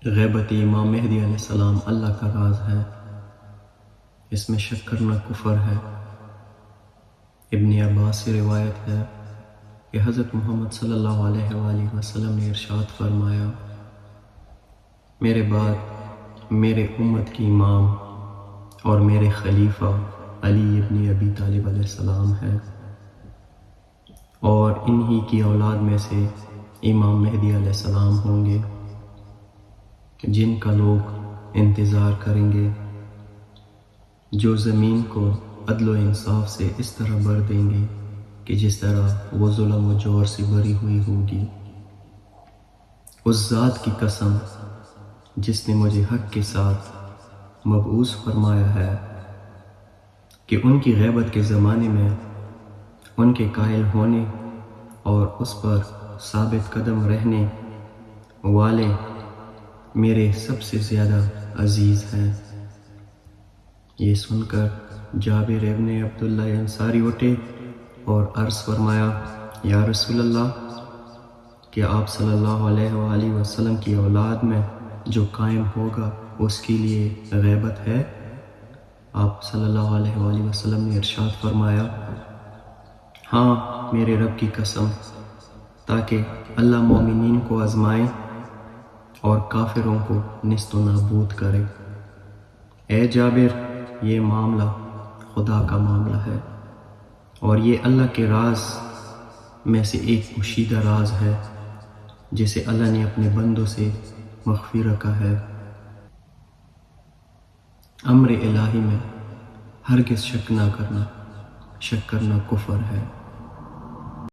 غیبت امام مہدی علیہ السلام اللہ کا راز ہے، اس میں شک کرنا کفر ہے۔ ابن عباس سے روایت ہے کہ حضرت محمد صلی اللہ علیہ وآلہ وسلم نے ارشاد فرمایا، میرے بعد میرے امت کی امام اور میرے خلیفہ علی ابن ابی طالب علیہ السلام ہے، اور انہی کی اولاد میں سے امام مہدی علیہ السلام ہوں گے جن کا لوگ انتظار کریں گے، جو زمین کو عدل و انصاف سے اس طرح بھر دیں گے کہ جس طرح وہ ظلم و جور سے بھری ہوئی ہوگی۔ اس ذات کی قسم جس نے مجھے حق کے ساتھ مبعوث فرمایا ہے کہ ان کی غیبت کے زمانے میں ان کے قائل ہونے اور اس پر ثابت قدم رہنے والے میرے سب سے زیادہ عزیز ہیں۔ یہ سن کر جابر ابن عبداللہ انصاری اٹھے اور عرض فرمایا، یا رسول اللہ، کہ آپ صلی اللہ علیہ وآلہ وسلم کی اولاد میں جو قائم ہوگا اس کے لیے غیبت ہے؟ آپ صلی اللہ علیہ وآلہ وسلم نے ارشاد فرمایا، ہاں میرے رب کی قسم، تاکہ اللہ مومنین کو آزمائے اور کافروں کو نیست و نابود کرے۔ اے جابر، یہ معاملہ خدا کا معاملہ ہے، اور یہ اللہ کے راز میں سے ایک پوشیدہ راز ہے جسے اللہ نے اپنے بندوں سے مخفی رکھا ہے۔ امر الہی میں ہرگز شک نہ کرنا، شک کرنا کفر ہے۔